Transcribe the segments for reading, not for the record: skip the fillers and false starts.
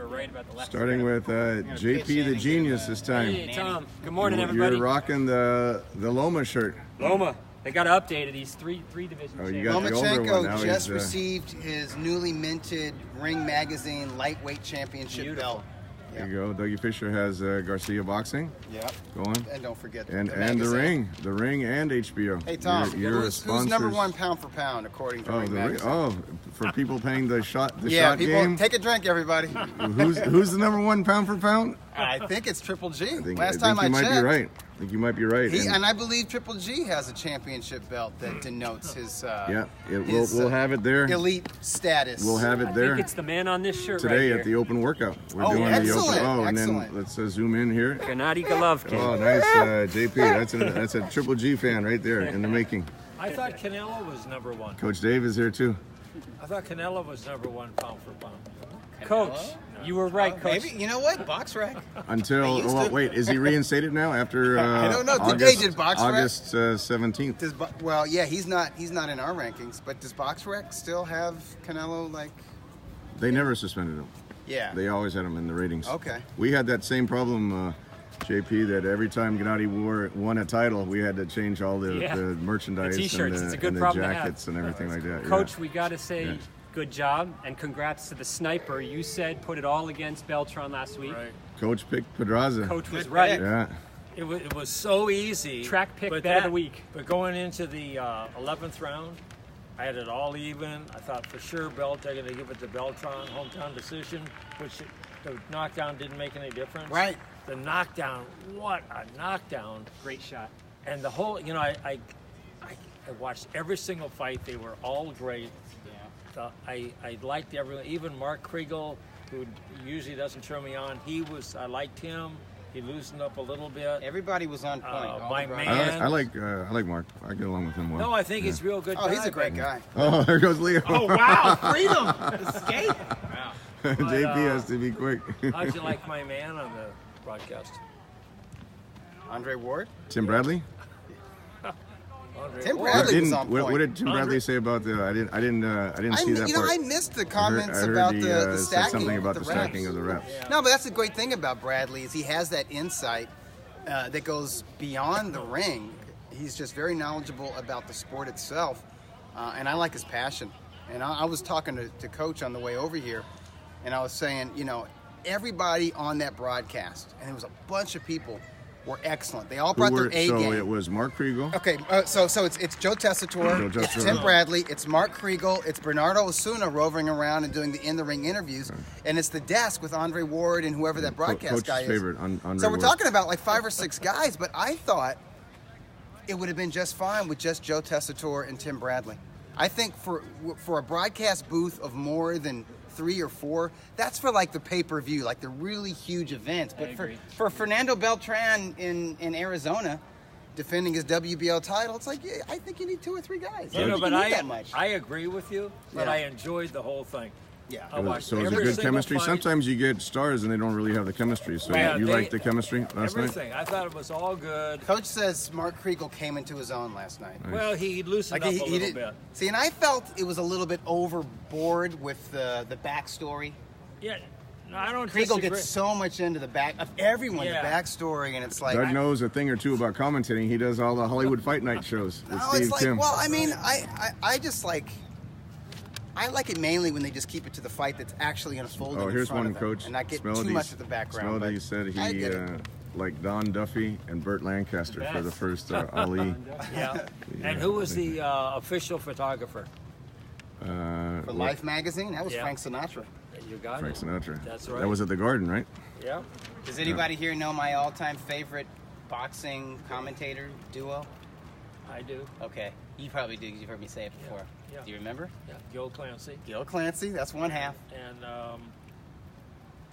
were right about the left. Starting with JP the Genius this time. Hey, Tom. Good morning, everybody. You're rocking the Loma shirt. Loma. They got updated. He's three division Oh, you champions. got the older one. Now Lomachenko just he's, received his newly minted Ring Magazine lightweight championship Beautiful. belt. There you go. Dougie Fisher has Garcia Boxing Yeah. going. And don't forget And the magazine. ring and HBO. Hey Tom, you're who's sponsors. number one pound for pound according to Oh, Ring Magazine? for people paying the shot Yeah, people game. take a drink, everybody. Who's the number one pound for pound? I think it's Triple G. I think you might be right. I think you might be right. And I believe Triple G has a championship belt that denotes his we'll have it there. elite status. We'll have it I there think it's the man on this shirt today right at the open workout. We're Oh, doing excellent, the open. And then excellent. let's zoom in here. Gennady Golovkin. Oh, nice, JP. That's a Triple G fan right there in the making. I thought Canelo was number one. Coach Dave is here too. I thought Canelo was number one pound for pound. Coach, you were right, Coach. Maybe, you know what? Box Rec. Until wait, is he reinstated now after? I don't know. Did Box Rec? August 17th. He's not in our rankings, but does Box Rec still have Canelo like? They never suspended him. Yeah. They always had him in the ratings. Okay. We had that same problem, JP, that every time Gennady won a title, we had to change all the merchandise The t-shirts. and it's the, a good and the problem to have. jackets and everything like that. Coach, we got to say good job and congrats to the sniper. You said put it all against Beltran last week. Right. Coach picked Pedraza. Coach was right. Yeah. It was so easy. Track pick but bet of the week. But going into the 11th round, I had it all even. I thought for sure they're going to give it to Beltran, hometown decision, which the knockdown didn't make any difference. Right. The knockdown, what a knockdown. Great shot. And the whole, I watched every single fight. They were all great. I liked everyone, even Mark Kriegel, who usually doesn't turn me on. I liked him. He loosened up a little bit. Everybody was on point. All my the man. I like Mark. I get along with him well. No, I think he's a real good guy. Oh, he's a great guy. Oh, there goes Leo. Oh, wow. Freedom. Escape. JP has to be quick. How'd you like my man on the broadcast? Andre Ward. Tim Bradley. Tim Bradley was on point. What did Tim Bradley say about the? I didn't see that part. I missed the comments I heard about he, the said stacking. something about the the reps. stacking of the reps. No, but that's the great thing about Bradley is he has that insight that goes beyond the ring. He's just very knowledgeable about the sport itself, and I like his passion. And I was talking to Coach on the way over here, and I was saying, everybody on that broadcast, and there was a bunch of people, were excellent. They all brought their A so game. it was Mark Kriegel. Okay, so it's Joe Tessitore, it's Tim Bradley, it's Mark Kriegel, it's Bernardo Osuna roving around and doing the in-the-ring interviews, and it's the desk with Andre Ward and whoever that broadcast Coach's guy is. favorite, Andre So we're Ward. talking about like 5 or 6 guys, but I thought it would have been just fine with just Joe Tessitore and Tim Bradley. I think for a broadcast booth of more than 3 or 4, that's for like the pay-per-view, like the really huge events. But for Fernando Beltran in Arizona defending his WBO title, it's like, I think you need 2 or 3 guys. I don't think you need that much. I agree with you, but I enjoyed the whole thing. Yeah. I watched So it was a every good single chemistry. fight. Sometimes you get stars and they don't really have the chemistry. So Yeah, you they- liked the chemistry last night? Everything. I thought it was all good. Coach says Mark Kriegel came into his own last night. Well, he loosened up a little bit. See, and I felt it was a little bit overboard with the backstory. Yeah, no, I don't Kriegel disagree. gets so much into the back of everyone, Yeah. the backstory, and it's like Doug knows a thing or two about commentating. He does all the Hollywood Fight Night shows with no, Steve it's like, Kim. well, I mean, I just like. I like it mainly when they just keep it to the fight that's actually unfolding Oh, in here's front one, of them, Coach. and not get Smell too these- much of the background. Smell that but he said I he get it. like Don Duffy and Burt Lancaster for the first Ali. Yeah. And who was the official photographer? For Life magazine, that was Yeah. Frank Sinatra. You got Frank it. Sinatra. That's right. That was at the Garden, right? Yeah. Does anybody here know my all-time favorite boxing commentator duo? I do. Okay, you probably do because you've heard me say it before. Yeah. Do you remember? Yeah. Gil Clancy. Gil Clancy, that's one half. And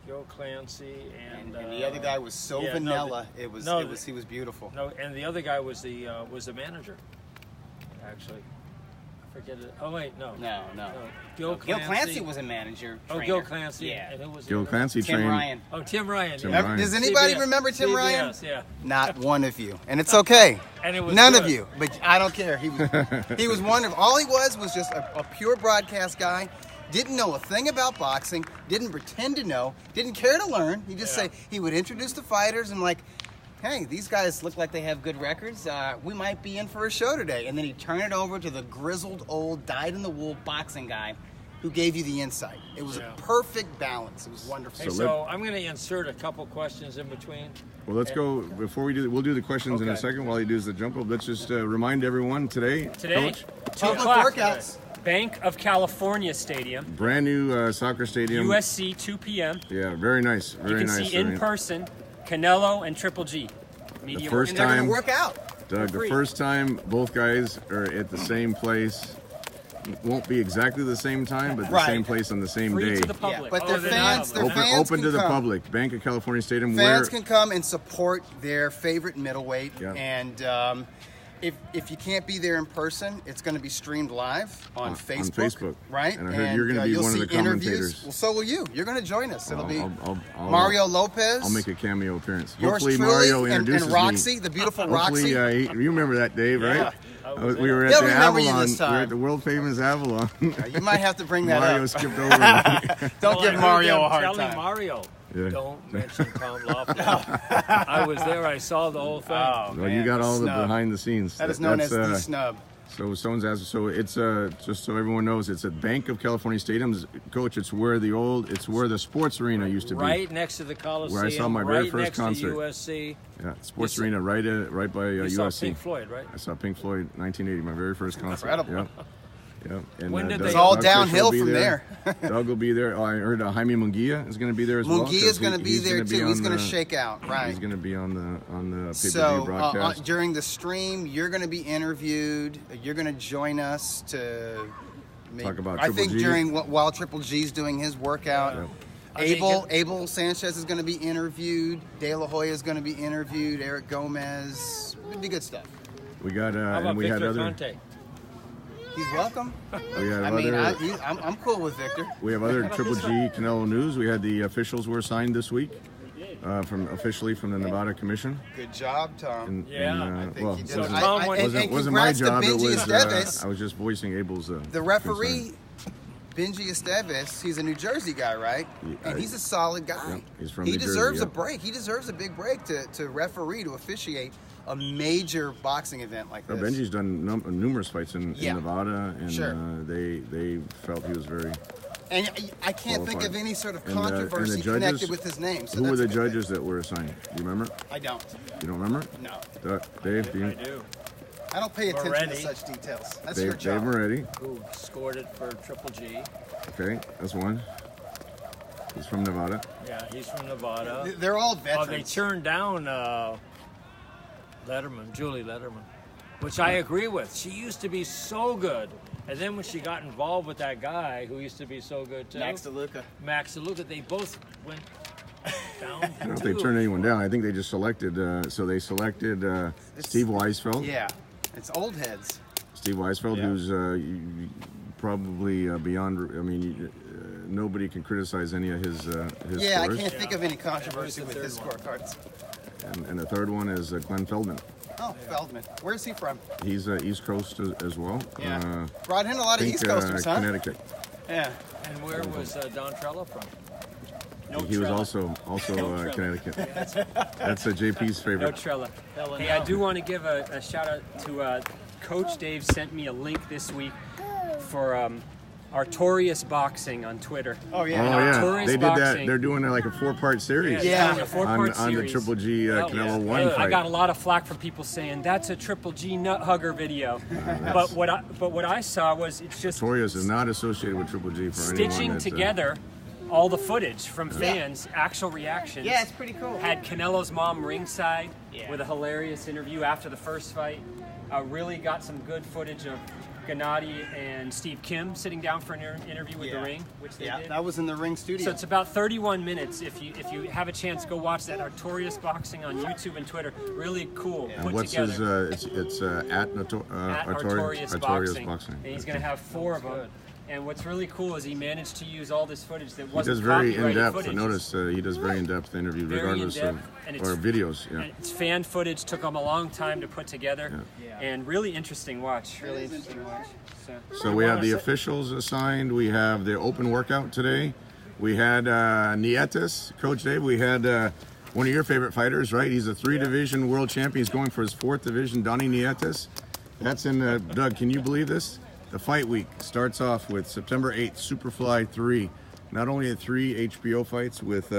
Gil Clancy and the other guy was so yeah, vanilla. he He was beautiful. No, and the other guy was the manager. Actually, I forget it. Oh wait, no. No. Gil Gil Clancy was a manager. Oh, Trainer. Gil Clancy. Yeah. And who was the Gil other? Clancy Tim trained. Ryan. Oh, Tim Ryan. Tim yeah. Ryan. Does anybody CBS. remember Tim Ryan? CBS, yeah. Not one of you, and it's okay. And it was None good. of you, but I don't care. He was wonderful. All he was just a pure broadcast guy, didn't know a thing about boxing, didn't pretend to know, didn't care to learn. He just say he would introduce the fighters and like, hey, these guys look like they have good records. We might be in for a show today. And then he'd turn it over to the grizzled old, dyed-in-the-wool boxing guy who gave you the insight. It was a perfect balance. It was wonderful. Hey, so I'm going to insert a couple questions in between. Well, let's go, before we do that, we'll do the questions in a second while he does the jump rope. Let's just remind everyone today, Coach, 2 Public o'clock, workouts. Bank of California Stadium, brand new soccer stadium. USC, 2 p.m. Yeah, very nice. You Very can nice. see in person Canelo and Triple G. Media first And they're going time- to work out. Doug, the free. first time both guys are at the same place. Won't be exactly the same time, but the Right. same place on the same free day. to the public. but Oh, their they're fans- not. their Open, fans open can to the come. public. Bank of California Stadium. Fans where can come and support their favorite middleweight. Yeah. And if you can't be there in person, it's going to be streamed live on Facebook. Right? And I heard you're gonna be you'll one of see the commentators. interviews. Well, so will you. You're going to join us. It'll be I'll- Mario Lopez. I'll make a cameo appearance. yours Hopefully truly, Mario and introduces Roxy, me. the beautiful Hopefully, Roxy. you remember that, Dave, right? Yeah. We were at He'll the remember you Avalon. this We were time. at the world famous Avalon. You might have to bring that Mario up. skipped over me. Don't Well, give I heard Mario them a hard telling time. Mario, Yeah. don't mention Tom Laughlin. I was there. I saw the whole thing. Oh, Well, you man, got all the snub. behind the scenes. That is known That's, as the snub. So someone's asking. So it's just so everyone knows, it's at Bank of California Stadiums, Coach. It's where the sports arena used to be. Right next to the Coliseum. Where I saw my very right first next concert. To USC. Yeah, sports You saw- arena right by You USC. saw Pink Floyd, right? I saw Pink Floyd, 1980, my very first concert. Incredible. Yeah. And, When did Doug- they- It's all Doug Fisher downhill will be from there. Doug will be there. Oh, I heard Jaime Munguia is going to be there as well. Munguia's 'cause going to be he's there gonna be too. He's on going to the- shake out, right? He's going to be on the pay-per-view So broadcast. during the stream, you're going to be interviewed. You're going to join us to Talk about I Triple think G. while Triple G's doing his workout. Yeah. I think Abel Sanchez is going to be interviewed. De La Hoya is going to be interviewed. Eric Gomez. It'll be good stuff. We got How and about we had Victor other. Conte? He's welcome. We have I mean, other. I'm cool with Victor. We have other Triple G Canelo news. We had the officials were signed this week, officially from the Nevada Commission. Good job, Tom. And, Yeah, and, I think well, he did. So wasn't, Tom went- wasn't my congrats to job. It Benji was. Esteves. I was just voicing Abel's. The referee, Benji Esteves, he's a New Jersey guy, right? And he's a solid guy. Yeah, he's from he New Jersey, deserves yeah. a break. He deserves a big break to referee, to officiate a major boxing event like this. Benji's done numerous fights in Yeah. Nevada, and Sure. they felt he was very. And I can't think qualified. of any sort of And the controversy judges, connected with his name. So Who were that's the a good thing. judges that were assigned? Do you remember? I don't. You don't remember? No. Dave, do you? I do. I don't pay attention to Moretti. such details. That's your Dave job. Moretti. Who scored it for Triple G? Okay, that's one. He's from Nevada. Yeah, he's from Nevada. They're all Oh, they veterans. turned down Julie Letterman, which I agree with. She used to be so good. And then when she got involved with that guy who used to be so good too, Max DeLuca. Max DeLuca, they both went down. I don't know if they turned anyone down. I think they just selected. So they selected Steve Weisfeld. Yeah, it's old heads. Steve Weisfeld, Yeah. who's probably beyond. I mean, nobody can criticize any of his Yeah, scores. I can't think of any controversy Who's the with his third scorecards. And the third one is Glenn Feldman. Oh, Feldman. Where's he from? He's East Coast as well. Yeah. Brought in a lot of think, East Coasters, huh? Connecticut. Yeah. And where was Don Trello from? He was also Connecticut. That's JP's No favorite. Trella. Hell Hey, no. I do want to give a shout out to Coach Dave. Sent me a link this week for Artorias Boxing on Twitter. Oh, Oh yeah. yeah, Artorias they did that. Boxing. They're doing like a 4-part series. Yeah. A 4-part on the series. Triple G Canelo yeah. 1 I fight. got a lot of flack from people saying that's a Triple G nut hugger video. But what I saw was it's just Torias is not associated with Triple G for anyone. stitching that, together all the footage from fans, actual reactions. Yeah, it's pretty cool. Had Canelo's mom ringside Yeah. with a hilarious interview after the first fight. Really got some good footage of Gennady and Steve Kim sitting down for an interview with Yeah. The Ring, which they Yeah, did. that was in the ring studio. So it's about 31 minutes. If you have a chance, go watch that Artorias Boxing on YouTube and Twitter. Really cool. And Put what's together. his? It's at at Artorias Artorias Boxing. Boxing. And he's going to have 4 of them. And what's really cool is he managed to use all this footage that He wasn't does very copyrighted in-depth. footage. Notice he does very in-depth interviews, Very regardless of in-depth, and it's- or videos. Yeah. And it's fan footage, took him a long time to put together, and really interesting watch. Really interesting watch. So we have the officials assigned. We have the open workout today. We had Nietes, Coach Dave. We had one of your favorite fighters, right? He's a 3-division world champion. He's going for his 4th division, Donnie Nietes. That's in, Doug, can you believe this? The fight week starts off with September 8th, Superfly 3. Not only 3 HBO fights with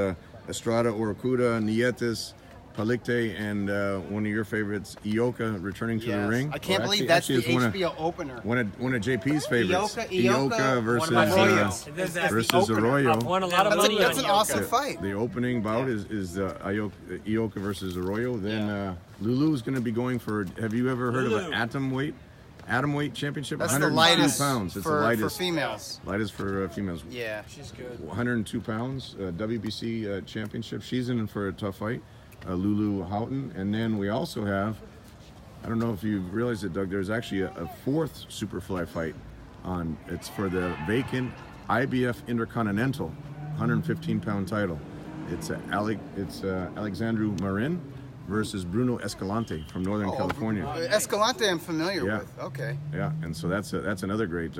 Estrada, Orokuda, Nietes, Palikte, and one of your favorites, Ioka, returning to the ring. I can't Or believe that's the it's HBO opener. One of JP's favorites. Ioka versus One of my Arroyo. favorites. versus Arroyo. I've won a lot of money That's on an Ioka. awesome fight. The opening bout is Ioka versus Arroyo. Then Lulu's going to be going for. Have you ever heard of an atom weight championship? That's the 102 lightest pounds. It's for the lightest. females. Lightest for females. Yeah. She's good. 102 pounds. WBC championship. She's in for a tough fight. Lulu Houghton, and then we also have. I don't know if you realize it, Doug. There's actually a 4th Superfly fight on. It's for the vacant IBF Intercontinental 115-pound title. It's Alexandru Marin versus Bruno Escalante from Northern California. Escalante I'm familiar Yeah. with. Okay. Yeah, and so that's another great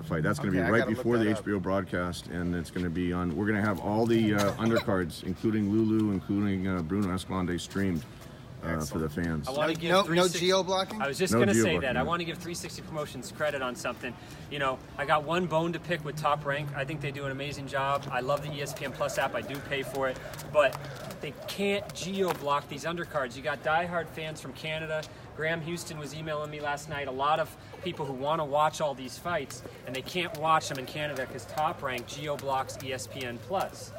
fight. That's going to Okay, I be right gotta look before the that up. HBO broadcast, and it's going to be on. We're going to have all the undercards, including Lulu, including Bruno Escalante, streamed for the fans. I want to give No 360 geo-blocking? I was just No going to say geo-blocking, that. no. I want to give 360 Promotions credit on something. You know, I got one bone to pick with Top Rank. I think they do an amazing job. I love the ESPN Plus app. I do pay for it. But they can't geo-block these undercards. You got diehard fans from Canada. Graham Houston was emailing me last night. A lot of people who want to watch all these fights, and they can't watch them in Canada because Top Rank geo-blocks ESPN Plus.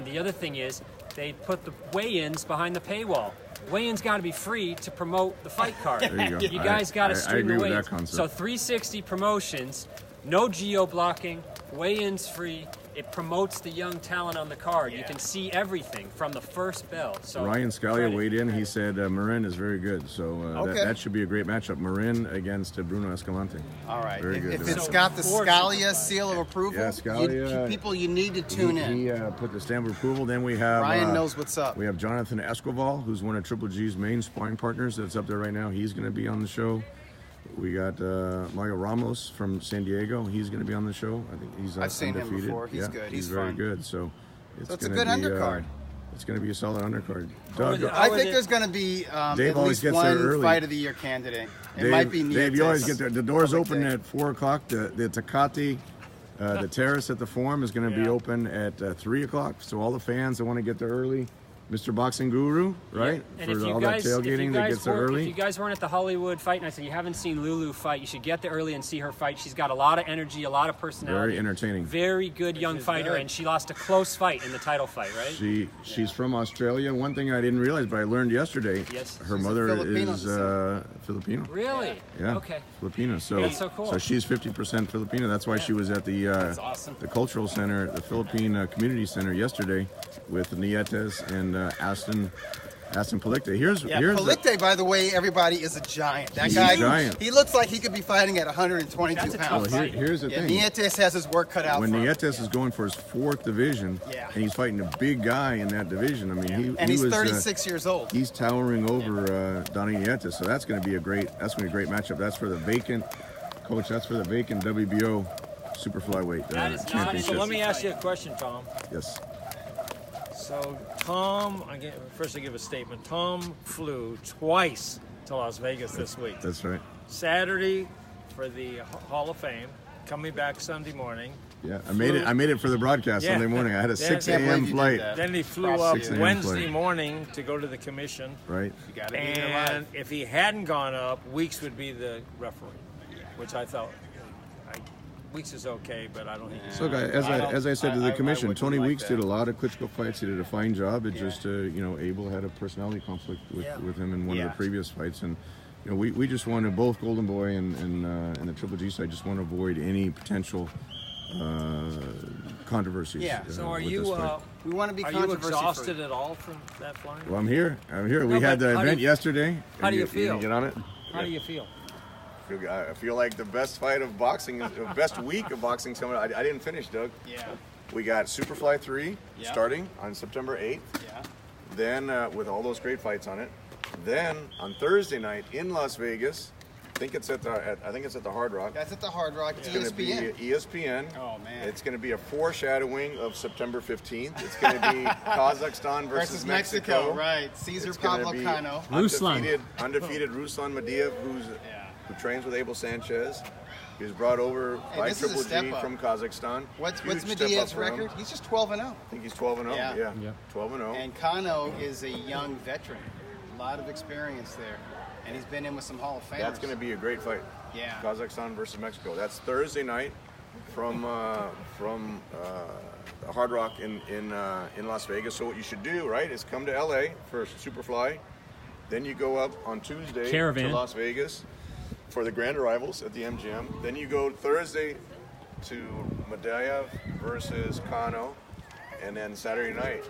The other thing is, they put the weigh-ins behind the paywall. Weigh-ins got to be free to promote the fight card. There you go. You guys got to I stream agree the with that weigh-ins. concept. So 360 Promotions, no geo-blocking, weigh-ins free. It promotes the young talent on the card. You can see everything from the first bell. So Ryan Scalia credit. weighed in. He said Marin is very good, so Okay. that should be a great matchup. Marin against Bruno Escalante. All right. Very good. If So it's got the four Scalia seal of approval, Yeah, Scalia- people, you need to tune in. He put the stamp of approval. Then we have Ryan knows what's up. We have Jonathan Escobar, who's one of Triple G's main sparring partners. That's up there right now. He's going to be on the show. We got Mario Ramos from San Diego. He's going to be on the show. I think he's I've seen him undefeated. before. He's Yeah, good. He's He's very fun. good. So So it's a gonna good be, undercard. it's going to be a solid undercard. would Doug, you- I would think it- there's going to be Dave at always least gets there one early. fight of the year candidate. It might be Dave, you always get there. The doors Public open day. at 4 o'clock. The Tecate, the terrace at the Forum is going to be Yeah. open at 3 o'clock. So all the fans that want to get there early, Mr. Boxing Guru, right? And For if you all guys, that tailgating that gets there if early. you guys weren't at the Hollywood Fight Nights and you haven't seen Lulu fight, you should get there early and see her fight. She's got a lot of energy, a lot of personality. Very entertaining. Very good young fighter, good. and she lost a close fight in the title fight, right? She's from Australia. One thing I didn't realize, but I learned yesterday. Yes. Her She's a mother Filipino is descent. Filipino. Really? Yeah. Okay. Filipino. So That's so cool. So she's 50% Filipino. That's why she was at the awesome. the cultural center, the Philippine Community Center yesterday with Nietes and Aston Palikte. Here's Palikte, by the way, everybody is a giant. That He's guy, a giant. he looks like he could be fighting at 122 That's a tough pounds. well, fight. here's the Yeah, thing. Nietes has his work cut out When for him. Nietes is going for his 4th division, Yeah. and he's fighting a big guy in that division. I mean, And he he's was 36 years old. He's towering over Donnie Nietes, so that's going to be a great matchup. That's for the vacant WBO super flyweight That is not- championship. So let me ask you a question, Tom. Yes. So Tom, first I give a statement. Tom flew twice to Las Vegas this week. That's right. Saturday for the Hall of Fame, coming back Sunday morning. Yeah, I made it for the broadcast Yeah. Sunday morning. I had a Yeah. 6 Can't believe a.m. you did flight. that. Then he flew Props up to you. 6 a.m. Wednesday flight. morning to go to the commission. Right. You got to be there And live. if he hadn't gone up, Weeks would be the referee, which I thought Weeks is okay, but I don't think. So, guys, as I said to the commission, wouldn't Tony like Weeks that. did a lot of Klitschko fights. He did a fine job. It just, Abel had a personality conflict with him in one of Yeah. the previous fights, and we just want to, both Golden Boy and the Triple G side, just want to avoid any potential controversies. Yeah. So are with you this fight. We want to be are you controversy exhausted free. at all from that flying? Well, I'm here. We No, had but the how do event you- yesterday. how do you You feel? get on it? How do you feel? I feel like the best fight of boxing, the best week of boxing. I didn't finish, Doug. Yeah. We got Superfly 3 Yeah. starting on September 8th. Yeah. Then with all those great fights on it. Then on Thursday night in Las Vegas, I think it's at the Hard Rock. That's at the Hard Rock. It's It's going to be ESPN. ESPN. Oh, man. It's going to be a foreshadowing of September 15th. It's going to be Kazakhstan versus Mexico. Right. Caesar It's gonna Pablo be Cano. Ruslan. undefeated Ruslan Mediev, who trains with Abel Sanchez. He was brought over by this is a Triple step G up. from Kazakhstan. What's Huge step Mediev's up for him. record? He's just 12-0. I think he's 12-0. Yeah. Yeah. 12-0. And Cano is a young veteran. A lot of experience there. And he's been in with some Hall of Famers. That's going to be a great fight. Yeah. Kazakhstan versus Mexico. That's Thursday night from the Hard Rock in Las Vegas. So what you should do, right, is come to LA for Superfly. Then you go up on Tuesday Caravan. to Las Vegas for the grand arrivals at the MGM. Then you go Thursday to Medvedev versus Cano. And then Saturday night,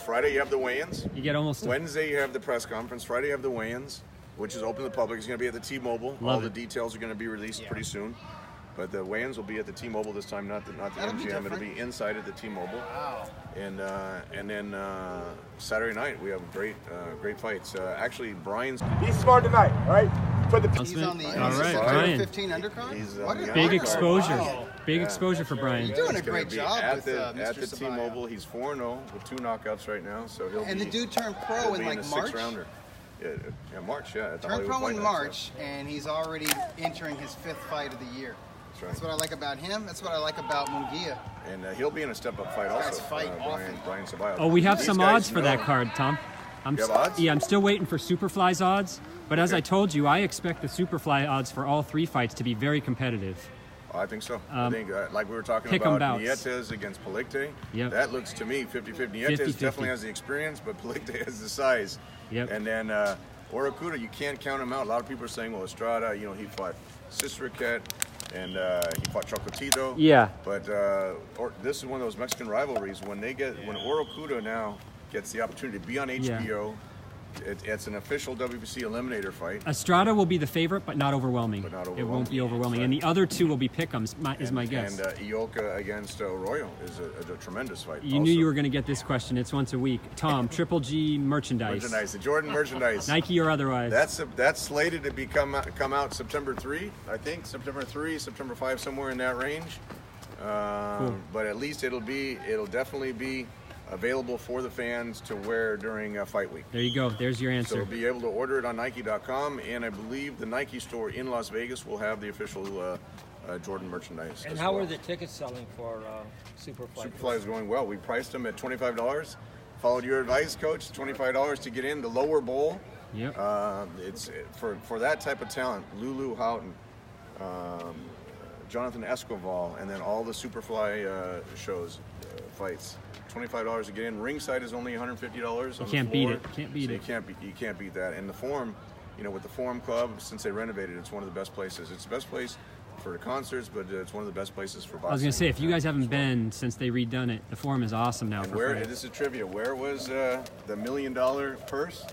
Friday you have the weigh-ins. You get almost. Wednesday you have the press conference. Friday you have the weigh-ins, which is open to the public. It's going to be at the T-Mobile. Love All the it. details are going to be released pretty soon. But the weigh-ins will be at the T-Mobile this time, not the That'll be MGM. It'll different. be inside at the T-Mobile. Wow. And then Saturday night we have great fights. Actually, Brian's He's smart tonight, all right? For the He's on the All right, September Brian. 15 undercard? He's What on an the Big undercard. exposure. Wow. Big exposure for Brian. You're doing He's a gonna great be job at with the Mr. at the Ceballos. T-Mobile. He's 4-0 with 2 knockouts right now, so he'll And be. the dude turned pro he'll in be like a March. 6-rounder. Yeah, March. Yeah, at the Turned Hollywood pro Fight in Night, March, and he's already entering his 5th fight of the year. That's right. That's what I like about him. That's what I like about Munguia. And he'll be in a step-up fight also. guys fight often. Brian Ceballos. Oh, we have These some guys odds for that know. card, Tom. You have odds? Yeah, I'm still waiting for Superfly's odds. But as Okay. I told you, I expect the Superfly odds for all 3 fights to be very competitive. Oh, I think so. I think, like we were talking pick 'em about, bouts. Nietes against Palikte. Yep. That looks to me 50-50. Nietes 50-50. definitely has the experience, but Palikte has the size. Yep. And then Orakuda, you can't count him out. A lot of people are saying, well, Estrada, he fought Cistriquet, and he fought Chocolatito. Yeah. But this is one of those Mexican rivalries. When Orakuda now gets the opportunity to be on HBO, it's an official WBC eliminator fight. Estrada will be the favorite, but not overwhelming. But not It overwhelming. won't be overwhelming. That's And the other 2 will be pick'ems, is my guess. And Ioka against Arroyo is a tremendous fight. You knew you were going to get this question. It's once a week. Tom, Triple G merchandise. Merchandise, the Jordan merchandise. Nike or otherwise. That's slated to come out September 3, I think. September 3, September 5, somewhere in that range. Cool. But at least it'll definitely be available for the fans to wear during Fight Week. There you go. There's your So answer. you'll be able to order it on Nike.com, and I believe the Nike store in Las Vegas will have the official Jordan merchandise. And as how well. are the tickets selling for Superfly? Superfly is going well. We priced them at $25. Followed your advice, Coach. $25 to get in the lower bowl. Yep. It's for that type of talent. Lulu Houghton, Jonathan Escoval, and then all the Superfly shows, fights. $25 to get in. Ringside is only $150. You can't beat it. Can't beat So it. You can't beat that. And the Forum, with the Forum Club, since they renovated, it's one of the best places. It's the best place for concerts, but it's one of the best places for boxing. I was going to say, if you guys haven't been since they redone it, the Forum is awesome now. And For fights. this is trivia. Where was the $1 million purse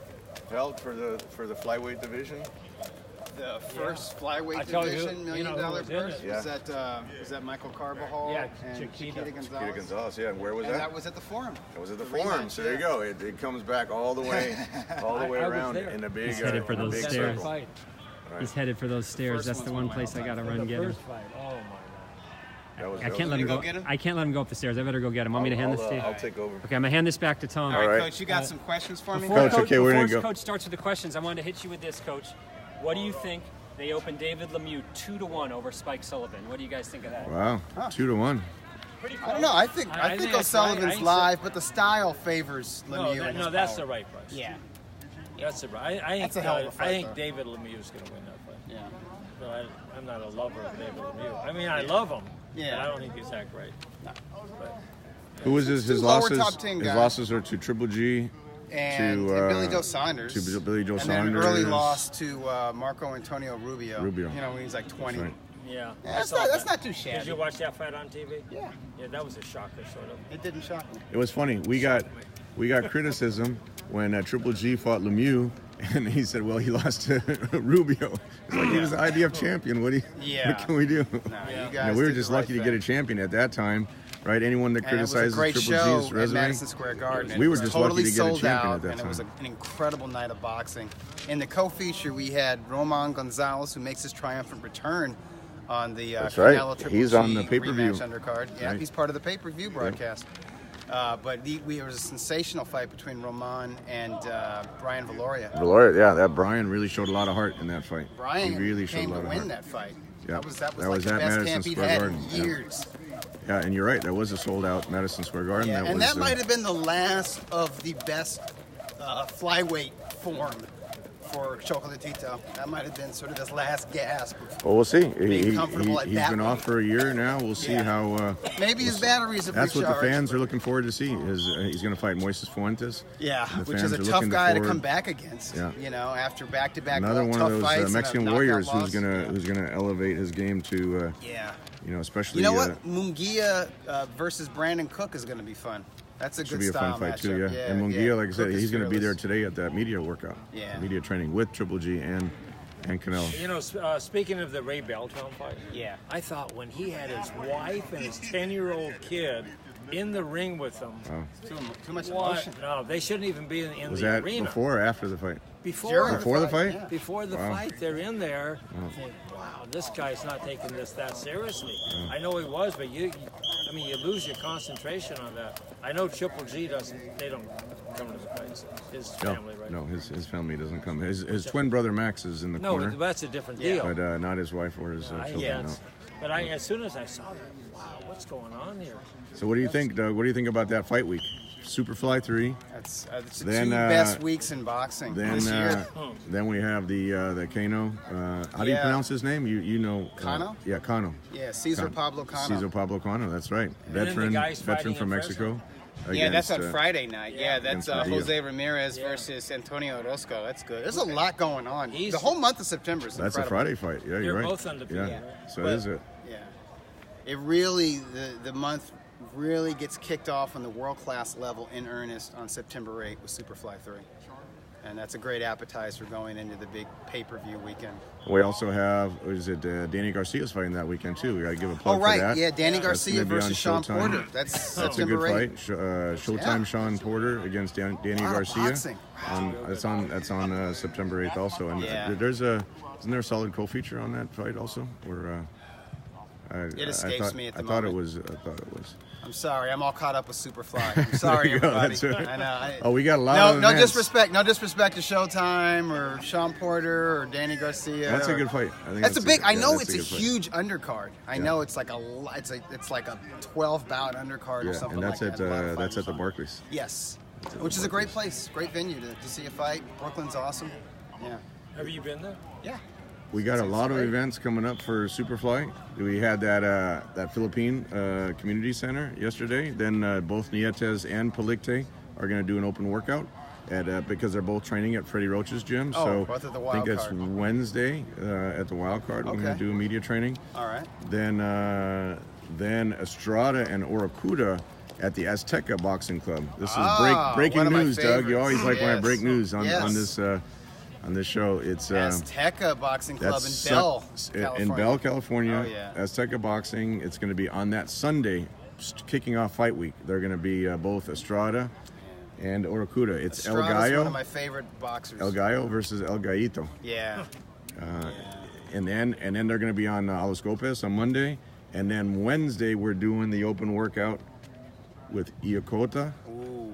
held for the flyweight division? The first flyweight I tell you, division, $1 million who was in purse. it. Yeah. Was that Michael Carbajal Yeah, and Chiquita. Chiquita Gonzalez? Peter Gonzalez, yeah. And where was And that? that was at the Forum. That was at the The Forum. rematch, So there you yeah. go. It comes back all the way, all the way I was around there. in a big, He's headed for in a those big stairs. circle. Fight. He's headed for those stairs. First That's the one's one one of place my I got to all-time run The get him. first fight. Oh my God. I can't let him You go. go get him? I can't let him go up the stairs. I better go get him. Want me to hand this to you? I'll take over. Okay, I'm gonna hand this back to Tom. All right, right. Coach, you got some questions for me? Coach, okay, we're gonna before go. Coach starts with the questions, I wanted to hit you with this, Coach. What do you think? They opened David Lemieux 2-1 over Spike Sullivan. What do you guys think of that? Wow, 2-1. Pretty I don't know. I think I think that's O'Sullivan's right. I ain't live, but the style favors Lemieux. No, and his that's power. the right price. Yeah. That's the right. I think That's a hell of a fight, I think though. David Lemieux is going to win that fight. Yeah. But I'm not a lover of David Lemieux. I mean, I love him. Yeah. But I don't think he's that great. Who was his Two lower losses? top 10 His guys. losses are to Triple G, And to Billy Joe Saunders. to Billy Joe and then an Saunders. early loss to Marco Antonio Rubio. Rubio. When he's like 20. That's right. Yeah. Yeah, I that's saw not, that. that's not too Did shabby. you watch that fight on TV? Yeah. Yeah, that was a shocker, sort of. It didn't shock me. It was funny. We got criticism when Triple G fought Lemieux, And he said, well, he lost to Rubio. It's like, he was the IBF champion. What can we do? No, you guys we were did just the right lucky to thing. get a champion at that time, right? Anyone that And it was a criticizes great Triple show G's at resume, Madison Square Garden. we It were was just totally lucky to get a sold champion out, at that and it was time. an incredible night of boxing. In the co-feature, we had Roman Gonzalez, who makes his triumphant return on the That's right. Canelo Triple He's G on the pay-per-view. rematch undercard. Yeah, Right. he's part of the pay-per-view broadcast. But it was a sensational fight between Roman and Brian Valoria. Valoria, yeah, that Brian really showed a lot of heart in that fight. Brian he really showed came a lot to of win heart. that fight. Yeah. That was That like was the at best Madison camp he'd Square had Garden. in Yeah. years. Yeah, and you're right. That was a sold-out Madison Square Garden. Yeah, and was, that might have been the last of the best flyweight form for Chocolatito. That might have been sort of his last gasp. Well, we'll see. Being comfortable at He's that been weight. off for a year now. We'll see Yeah. how. Maybe his batteries have That's what the recharged. fans are looking forward to see. He's going to fight Moises Fuentes. Yeah, The which fans is a are tough looking guy to forward- come back against. Yeah. You know, after back-to-back Another one tough of fights those and a Mexican knockout warriors loss. who's gonna elevate his game to. Yeah. Especially. You know what? Munguia versus Brandon Cook is going to be fun. That's a Should good be a style fun fight too, matchup. yeah. And Munguia, like I said, Cook is he's going to be there fearless. today at that media workout. Yeah. Media training with Triple G and Canelo. You know, speaking of the Ray Beltran fight, Yeah. I thought when he had his wife and his 10-year-old kid in the ring with him, Too much what? emotion. No, they shouldn't even be in Was the that arena. before or after the fight? Before Before the fight? yeah. Before the Wow. fight, they're in there. Think, wow, this guy's not taking this that seriously. I know he was, but you lose your concentration on that. I know Triple G doesn't. They don't come to the fights. His family, right? No, his family doesn't come. His twin brother Max is in the No, corner, but that's a different Yeah. deal. but not his wife or his children. Yeah, No. but as soon as I saw that, wow, what's going on here? So what do you think, Doug? What do you think about that fight week? Superfly 3. That's the Then, two best weeks in boxing Then this year. then we have the Kano. How do you Yeah. pronounce his name? You know. Cano? Yeah, Cano. Yeah, Cesar Pablo Cano. Cesar Pablo Cano. That's right. then the Veteran guys veteran fighting from in Mexico. Yeah, that's on against, Friday night. Yeah, that's against Medina. Jose Ramirez versus Antonio Orozco. That's good. There's a lot going on. He's- The whole month of September is That's a incredible. Friday fight. Yeah, They're you're right. both undefeated. Yeah. Right? So But- is it? Yeah. It really, the month really gets kicked off on the world-class level in earnest on September 8th with Superfly 3. And that's a great appetizer going into the big pay-per-view weekend. We also have, Danny Garcia's fighting that weekend too. We got to give a plug Oh, right. for that. Yeah, Danny That's Garcia gonna be on versus Sean Showtime. Porter. That's That's a September good 8th. fight. Showtime Yeah. Sean Porter against Danny Lot of Garcia. boxing. That's on September 8th also. And Yeah. isn't there a solid co-feature on that fight also? Where It escapes me at the I thought it moment. was. I'm sorry, I'm all caught up with Superfly. I'm sorry, There you go, everybody. that's it. I know. Oh, we got a lot No, of no events. disrespect. No disrespect to Showtime or Sean Porter or Danny Garcia. That's a or- good fight. I think That's a big. I know that's it's a good fight. huge undercard. I Yeah. know it's like it's like a 12 bout undercard or Yeah, something and that's like at that. A lot of that's fighters at the on. Barclays. Yes, which is a great place, great venue to see a fight. Brooklyn's awesome. Yeah. Have you been there? Yeah. We got a lot of great. events coming up for Superfly. We had that Philippine community center yesterday. Then both Nietes and Palicte are going to do an open workout because they're both training at Freddie Roach's gym. Oh, So both at the I think Wild it's Card. Wednesday at the Wild Card. We're going Okay. to do a media training. All right. Then Estrada and Oracuda at the Azteca Boxing Club. This is Ah, breaking one of my news, Doug. You always like when I favorites. break news on Yes. this show. It's Azteca Boxing Club in that's Bell, in California. Bell, California. Oh, yeah. Azteca Boxing. It's going to be on that Sunday, kicking off fight week. They're going to be both Estrada and Oracuda. It's Estrada's El Gallo, one of my favorite boxers. El Gallo versus El Gallito, Yeah. and then they're going to be on Alos Copes on Monday, and then Wednesday we're doing the open workout with Iocota. Ooh.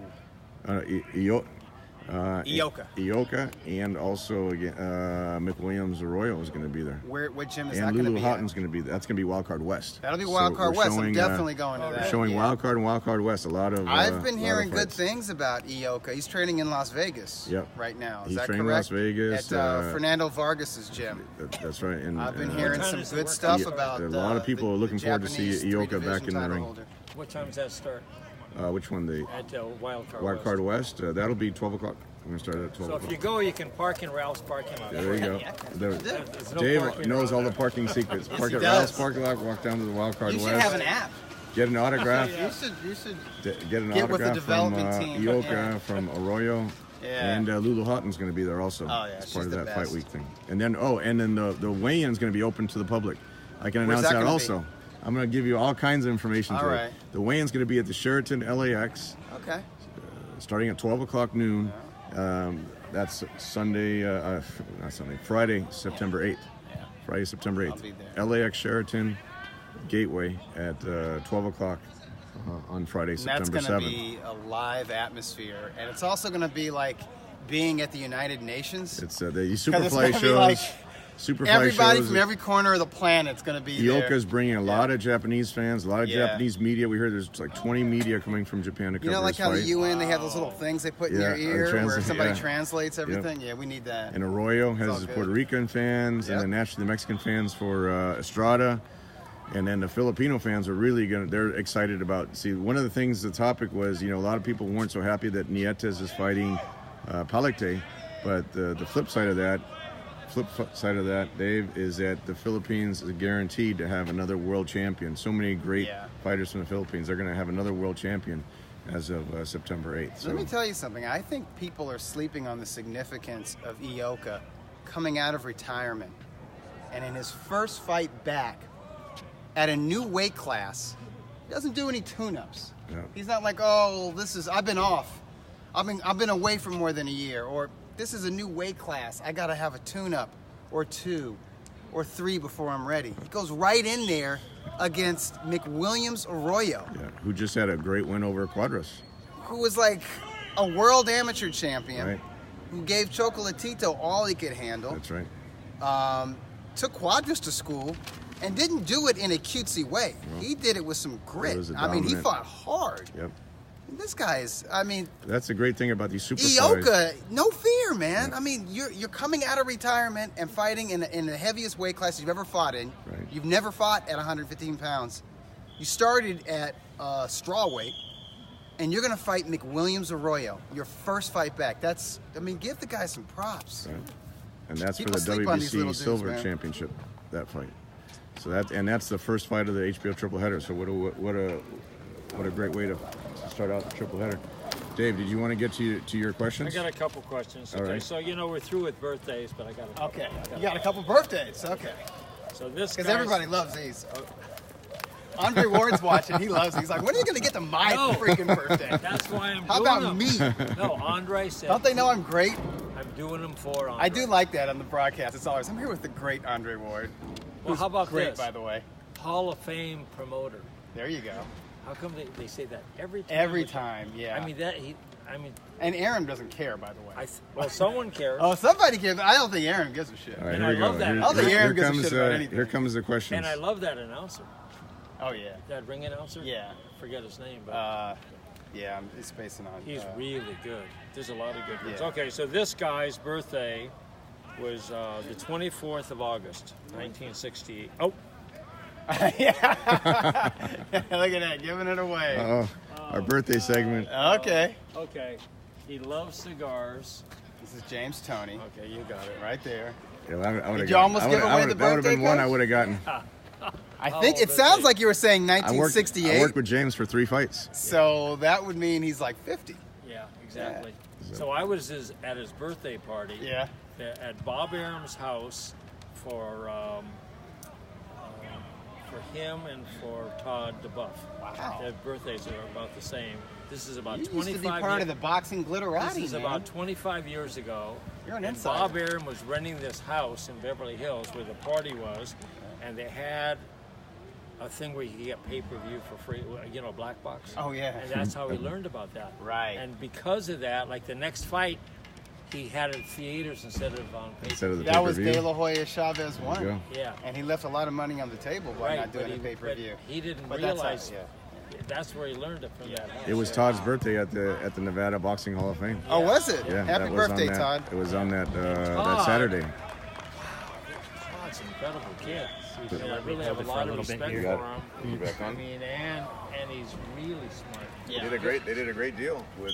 Ioka, and also again, McWilliams Arroyo is going to be there. What gym is that And going to Lulu be? Houghton's going to be there. That's going to be Wild Card West. That'll be Wild Card we're West. I'm showing, definitely going to We're that. showing yeah. Wild Card and Wild Card West. A lot of. I've been lot hearing of good fights. things about Ioka. He's training in Las Vegas Yep. right now. Is He's that training in correct? Las Vegas, At Fernando Vargas's gym. That's right. And I've been and, hearing time some does it good work stuff out? about A lot of people the are looking forward to see Japanese Ioka three-division back in the title ring. holder. What time does that start Which one? The at Wild Card Wild West? Card West. That'll be 12 o'clock. We're going to start at 12 So if o'clock. you go, you can park in Ralph's parking lot. There you go. There's no Dave parking knows around all the there. parking secrets. Park he at does. Ralph's parking lot. Walk down to the Wild Card You West. should have an app. Get an autograph. You should Get an Get with the autograph from development team. Ioka, from Arroyo. Yeah. And Lulu Houghton's going to be there also. Oh, yeah, as she's part of the that fight best. week thing. And then the weigh-in is going to be open to the public. I can Where's announce that that gonna also. I'm going to give you all kinds of information All today. right. The weigh-in's going to be at the Sheraton LAX, Okay. starting at 12 o'clock noon. That's Friday, September 8th. Yeah. Friday, September 8th. I'll be there. LAX Sheraton Gateway at 12 o'clock on Friday, And that's September going to 7th. be a live atmosphere, and it's also going to be like being at the United Nations. It's the 'Cause it's Superfly gonna be shows. like Superfly Everybody shows. from every corner of the planet's going to be there. Ioka's bringing a lot of Japanese fans, a lot of Yeah. Japanese media. We heard there's like 20 media coming from Japan to cover You know, like this how fight. the UN, they have those little things they put in Yeah, your ear where translate- somebody yeah. translates everything. Yeah, we need that. And Arroyo all has good. Puerto Rican fans, Yep. and then naturally the Mexican fans for Estrada. And then the Filipino fans are really they're excited about, see, one of the things, the topic was, a lot of people weren't so happy that Nietes is fighting Palikte, but the flip side of that, Dave, is that the Philippines is guaranteed to have another world champion. So many great Yeah. fighters from the Philippines. They're going to have another world champion as of September 8th. So Let me tell you something. I think people are sleeping on the significance of Ioka coming out of retirement. And in his first fight back at a new weight class, he doesn't do any tune-ups. Yeah. He's not like, oh, I've been off. I've been away for more than a year. Or this is a new weight class. I got to have a tune-up or 2 or 3 before I'm ready. He goes right in there against McWilliams Arroyo, yeah, who just had a great win over Quadras. who was like a world amateur champion, Right. who gave Chocolatito all he could handle, That's right. took Quadras to school, and didn't do it in a cutesy way. He did it with some grit. was a I mean, he dominant- fought hard. Yep. This guy is, I mean, That's the great thing about these super Ioka, no fear, man. I mean, you're coming out of retirement and fighting in the heaviest weight class you've ever fought in. Right. You've never fought at 115 pounds. You started at straw weight, and you're going to fight McWilliams Arroyo, your first fight back. Give the guy some props. Right. And that's People for the sleep on these little WBC dudes, Silver man. Championship, that fight. So that's the first fight of the HBO triple header. So what a great way to start out the triple header. Dave, did you want to get to your I questions? got a couple questions. All Okay, right. so we're through with birthdays, but I got a couple. Okay, you got a couple birthdays. Okay. So this Because guy's- everybody loves these. Andre Ward's watching. He loves these. He's like, when are you going to get to my No. freaking birthday? That's why I'm How doing about them. me? No, Andre said. Don't they know I'm great? I'm doing them for Andre. I do like that on the broadcast. It's always, I'm here with the great Andre Ward. Well, how about Great, this? by the way. Hall of Fame promoter. There you go. How come they say that every time? Every time, yeah. I mean, And Aaron doesn't care, by the way. well, someone cares. Oh, somebody cares. I don't think Aaron gives a shit. All right, And here I we go. love that. Here, I don't think here Aaron gives a comes shit about anything. here comes the questions. And I love that announcer. Oh, yeah. That ring announcer? Yeah. I forget his name, but Yeah, I'm spacing on. he's really good. There's a lot of good ones. Yeah. Okay, so this guy's birthday was the 24th of August, 1968. Oh, yeah. Look at that, giving it away. Uh-oh. Our birthday segment. Okay. okay. He loves cigars. This is James Toney, Okay, you got it. right there. Yeah, I would've Did you gotten- almost I give would've- away I would've- the That would have been birthday one I coach? would have gotten. I How think old it is sounds he? like you were saying I worked 1968. with James for 3 fights. So that would mean he's like 50. Yeah, exactly. So I was at his birthday party. Yeah. At Bob Arum's house for him and for Todd DeBuff. Wow. Their birthdays are about the same. This is about You used 25 to be part years. of the boxing glitterati, This is man. about 25 years ago. You're an and insider. Bob Arum was renting this house in Beverly Hills where the party was, and they had a thing where you could get pay-per-view for free, black box. Oh, yeah. And that's how he learned about that. Right. And because of that, like the next fight, he had it theaters instead of on paper. Instead of the That was pay-per-view. De La Hoya Chavez There you one. go. Yeah. And he left a lot of money on the table by not doing a but pay-per-view. he didn't But that's realize how- that's where he learned it from that house. It was Todd's birthday at the Nevada Boxing Hall of Fame. Oh, was it? Yeah, Happy that was on birthday, that- Todd. It was on that that Todd. Saturday. Todd's an incredible kid. Can you I let me really hold have a it for a lot of little bit respect here? for You him. You back I on? mean, and he's really smart. Yeah. They did a great deal with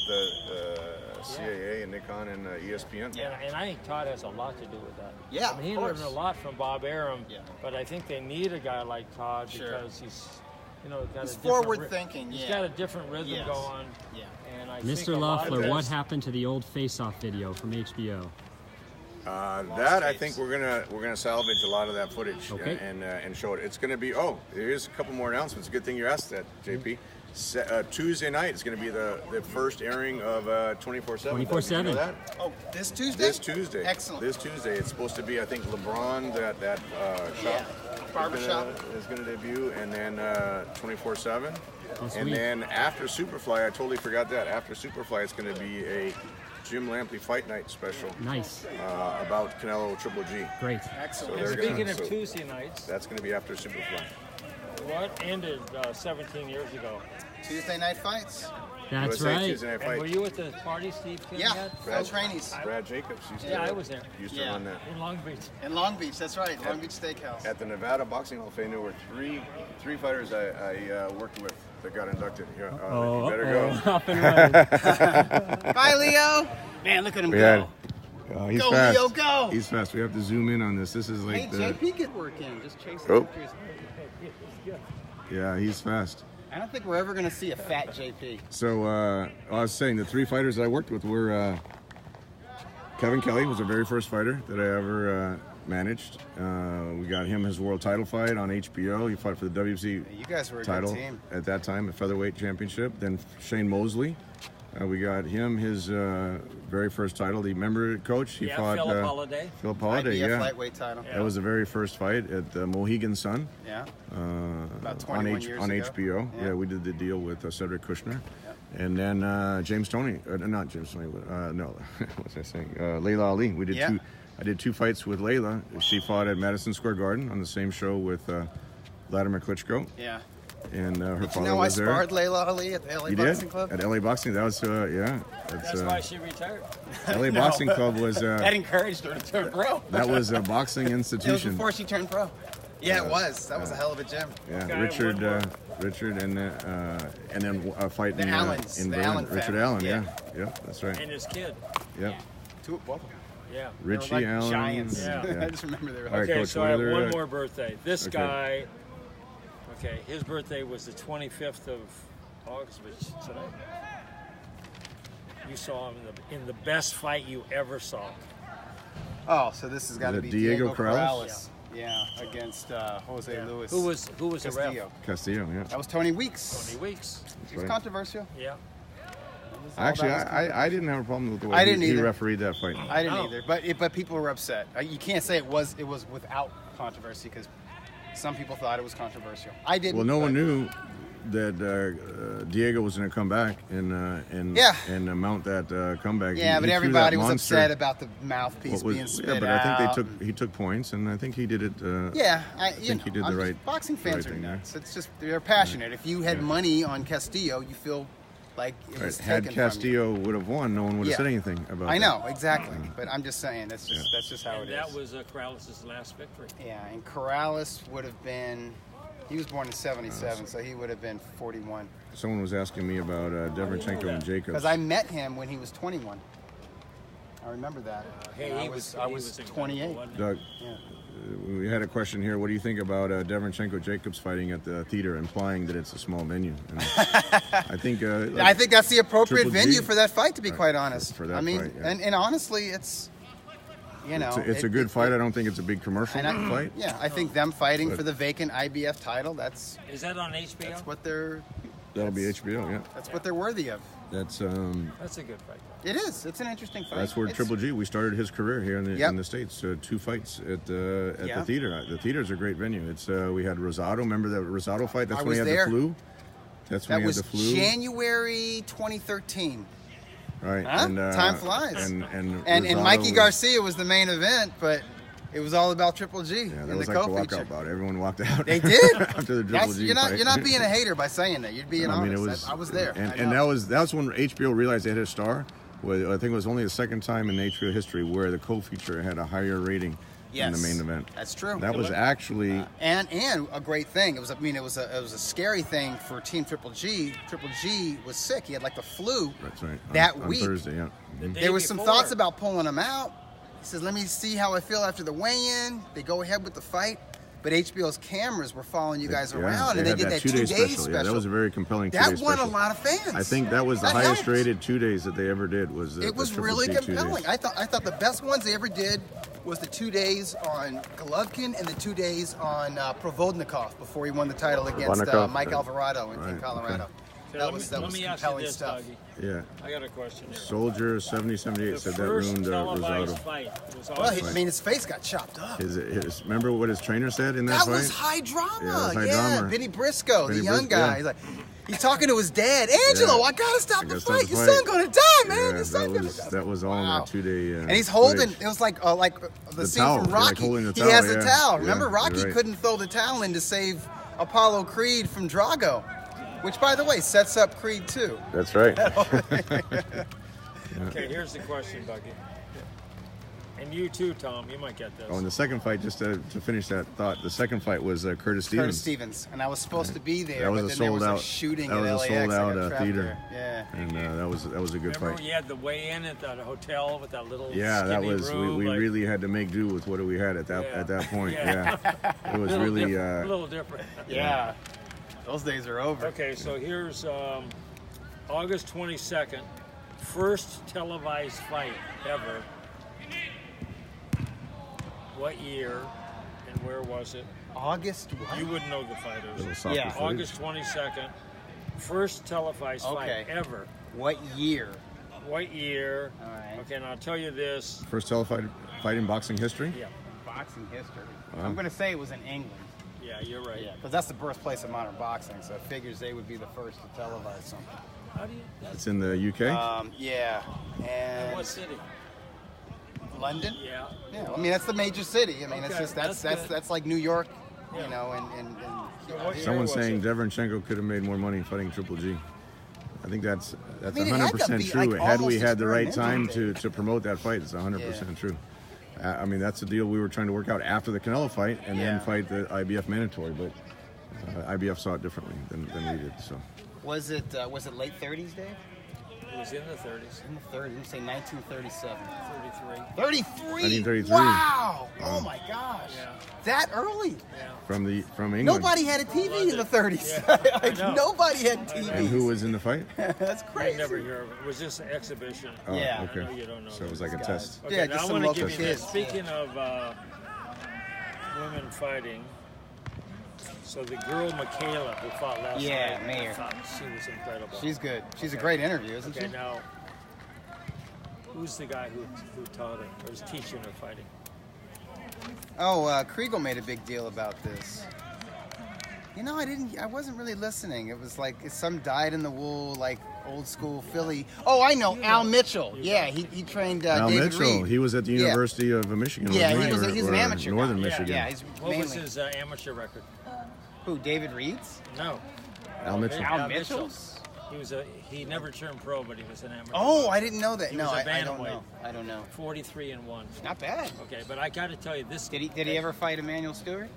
CAA and Nikon and ESPN. And I think Todd has a lot to do with that. Yeah, I mean, he of learned course. a lot from Bob Arum. Yeah. But I think they need a guy like Todd Sure. because he's, got He's a different forward thinking, He's yeah. got a different rhythm Yes. going. Yeah. And Mr. think a lot of Loeffler, what this- happened to the old Face-Off video from HBO? That I think we're gonna salvage a lot of that footage Okay. and show it. It's gonna be here's a couple more announcements. Good thing you asked that, JP. Tuesday night is going to be the first airing of 24/7. 24/7. You know that? Oh, this Tuesday? This Tuesday. Excellent. This Tuesday. It's supposed to be, I think, LeBron, that shop. Barbershop. Is going to debut, and then 24/7. Oh, sweet. And then after Superfly, I totally forgot that. After Superfly, it's going to be a Jim Lampley Fight Night special Nice. about Canelo Triple G. Great. Excellent. So And they're speaking gonna- of so Tuesday nights, That's going to be after Superfly. what ended 17 years ago? Tuesday night fights. That's USA right. Tuesday Night And were Fight. you at the party, Steve King? Yeah, Had? full trainees Brad Jacobs used to. Yeah, I was there. Used to Yeah. run that. In Long Beach. in Long Beach. That's right, Long Beach Steakhouse. At the Nevada Boxing Hall of Fame, there were three fighters I worked with that got inducted. Yeah, you better go. Up and running. Bye, Leo. Man, look at him We go. had, he's Go, fast. Leo, go. He's fast. We have to zoom in on this. This is Hey, like the. JP could work in. Just chase Oh. after his- Yeah, he's fast. I don't think we're ever going to see a fat JP. So I was saying the three fighters I worked with were Kevin Kelly was the very first fighter that I ever managed. We got him his world title fight on HBO. He fought for the WBC You guys were a title good team. at that time, a featherweight championship. Then Shane Mosley. We got him his very first title. Do you remember, Coach? He Yeah, fought Philip Holiday. Philip Holiday, IBF yeah. lightweight title. That was the very first fight at the Mohegan Sun. Yeah. on, About 21 years on ago. HBO. Yeah. Yeah, we did the deal with Cedric Kushner. And then James Toney, not James Toney, no, what was I saying? Layla Ali. We did Yeah. I did two fights with Layla. She fought at Madison Square Garden on the same show with Vladimir Klitschko. Yeah. And her You father know I was there. sparred Layla Ali at the LA You Boxing did? Club? At LA Boxing. That was, yeah. That's why she retired. LA Boxing Club was, That encouraged her to turn pro. that was a boxing It was institution. before she turned pro. Yeah, it was. That was a hell of a gym. Yeah, Guy Richard, won one. Richard, and then a fight The in, Allens, in the Berlin. Allen Richard family, Allen, yeah. yeah, that's right. And his kid. Yeah, Both of them. Yeah. They were Richie like Allen. giants. Yeah. I just remember they were All right, Okay, Coach, so what I have other, one more birthday. This okay. guy, okay, his birthday was the 25th of August, which is today. You saw him in the best fight you ever saw. Oh, so this has got to Is be it Diego Corrales. Corrales? Yeah, against Jose Luis. Who was the ref? Castillo. Castillo, yeah. That was Tony Weeks. 20 weeks. He was right. controversial. Yeah. Actually, that was I didn't have a problem with the way I didn't he either. refereed that fight. I didn't Oh. either, but people were upset. You can't say it was without controversy because some people thought it was controversial. I didn't. Well, no one but- knew that Diego was going to come back and Yeah. mount that comeback. Yeah, He but threw that everybody was monster. upset about the mouthpiece What was- being spit yeah, but I out. think he took points, and I think he did it. Yeah, I think he did the right- Boxing the fans right are thing there. nuts. It's just they're passionate. If you had Yeah. money on Castillo, you feel like it Right. was Had taken from you. Castillo would have won, no one would have Yeah. said anything about. I that. know exactly, but I'm just saying that's just how And it is. that was Corrales' last victory. Yeah, and Corrales would have been. He was born in '77, so he would have been 41. Someone was asking me about Derevyanchenko and Jacobs. Because I met him when he was 21. I remember that. Hey, And he I was was incredible, 28. wasn't he? Doug, Yeah. we had a question here. What do you think about Derevyanchenko Jacobs fighting at the theater, implying that it's a small venue? And I think I think that's the appropriate Triple G. venue for that fight, to be Right, quite honest. for that I mean, fight, yeah. and honestly, it's it's a good fight. I don't think it's a big commercial fight. Yeah, I think them fighting But- for the vacant IBF title, that's Is that on HBO? what they're That'll be HBO. Yeah, that's what they're worthy of. that's That's a good fight. It is. It's an interesting fight. that's where It's- Triple G. We started his career here in the Yep. States. 2 fights at the Yeah. theater. The theater's a great venue. It's we had Rosado. Remember the Rosado fight? That's I when was he had there. the flu. That's when That he was had the flu. January 2013. Right. Huh? And, Time flies. And And Rosado Mikey was- Garcia was the main event, but it was all about Triple G Yeah, in that was the like the co-feature. walkout bout. Everyone walked out. They did. after the Triple G You're fight. not being a hater by saying that. You're being I mean, honest. it was. I was there. I and know. that's when HBO realized they had a star. Well, I think it was only the second time in HBO history where the co-feature had a higher rating than the Yes, main event. that's true. That was actually and a great thing. It was a scary thing for Team Triple G. Triple G was sick. He had like the flu. that's right that on week. Thursday. Yeah. The day There was some before. thoughts about pulling him out. He says, "Let me see how I feel after the weigh-in." They go ahead with the fight. but HBO's cameras were following you guys around, they and they had did that 2 day two-day special. Yeah, that was a very compelling 2 day That special. won a lot of fans. I think that was the That highest helped. rated 2 days that they ever did. It was really compelling. I thought the best ones they ever did was the 2 days on Golovkin and the 2 days on Provodnikov before he won the title against Provodnikov, Mike yeah. Alvarado in Right, Colorado. okay. That was let me ask you compelling this, stuff. Dougie. Yeah. I got a question here. Soldier 70-78 The said that first ruined televised Rosado. fight was Well, awesome. I mean, his face got chopped up. Remember what his trainer said in that That fight? was high drama. Yeah, it was high drama. Vinny Briscoe, Vinny the young Briscoe, guy. yeah. He's talking to his dad. Angelo, Yeah. I gotta stop I the gotta stop fight. the Your fight. son gonna die, man. Yeah, Your son gonna die. that was all in Wow. that 2 day. And he's holding. footage. It was like the scene towel, from yeah, like Rocky. holding the He towel, has the yeah. towel. Yeah, Remember, Rocky you're right. couldn't throw the towel in to save Apollo Creed from Drago, which, by the way, sets up Creed 2. That's right. Okay, here's the question, Dougie. And you too, Tom. You might get this. Oh, and the second fight, just to finish that thought, the second fight was Curtis Stevens. Curtis Stevens, and I was supposed to be there, That was but a then there was sold-out- a shooting that at was a LAX. I got sold-out, trapped theater. there. Yeah. And that was a good Remember fight. you had the weigh-in at that hotel with that little Yeah, that skinny was room, we like, really had to make do with what we had at that point. Yeah. Yeah, it was little really different, little different. Yeah. Those days are over. Okay, so here's August 22nd, first televised fight ever. What year and where was it? August what? You wouldn't know the fighters. little soccer Yeah. footage. August 22nd, first televised Okay. fight ever. What year? What year? All right. Okay, and I'll tell you this. First telefight fight in boxing history. Yeah, Boxing history. Wow. I'm going to say it was in England. yeah, you're right. Yeah, because that's the birthplace of modern boxing, so it figures they would be the first to televise something. How do you? It's in the UK. Yeah, and What city? London. Yeah. Yeah, I mean that's the major city. I mean it's Okay, just that's that's good. like New York, Yeah. you know, and what year Someone's was saying it? Deverenchenko could have made more money fighting Triple G. I think that's mean, it had to 100% be, true. like, Had we almost had the right time experimental. to promote that fight, it's 100% Yeah. true. I mean, that's the deal we were trying to work out after the Canelo fight and Yeah. then fight the IBF mandatory, but IBF saw it differently than we did. So was it late 30s, Dave? It was in the 30s. In the 30s, you say 1937. 33. 33. 1933. Wow! Oh my gosh! Yeah. That early? Yeah. from England. Nobody had a TV in the 30s. Yeah, I Like, know. nobody had I know. And TV. who was in the fight? That's I crazy. never hear of it. It was just an exhibition. Oh, Yeah. okay. I know you don't know So it was those like a guys. test. Okay, Yeah, now just I some want to local give you this. kids. Speaking of women fighting, so the girl Michaela who fought last Yeah, night, Mayer. I thought she was incredible. She's good. She's a Okay. great interview, isn't Okay, she? now, who's the guy who taught her or was teaching her fighting? Oh, Kriegel made a big deal about this. You know, I wasn't really listening. It was like some dyed-in-the-wool, like old school Philly. Oh, I know, Al Mitchell. Yeah, he trained Al David Mitchell, Reed. he was at the Yeah. University of Michigan. Yeah, wasn't he's an or amateur guy. Northern Yeah, Michigan. Yeah, he's What was mainly. his amateur record? Who, David Reed's? No. Al Mitchell. Al Mitchell's? He never turned pro, but he was an amateur. Oh, I didn't know that. He No, was a I don't bantamweight. know. I don't know. 43-1. Not bad. Okay, but I got to tell you this. Did he ever fight Emmanuel Stewart?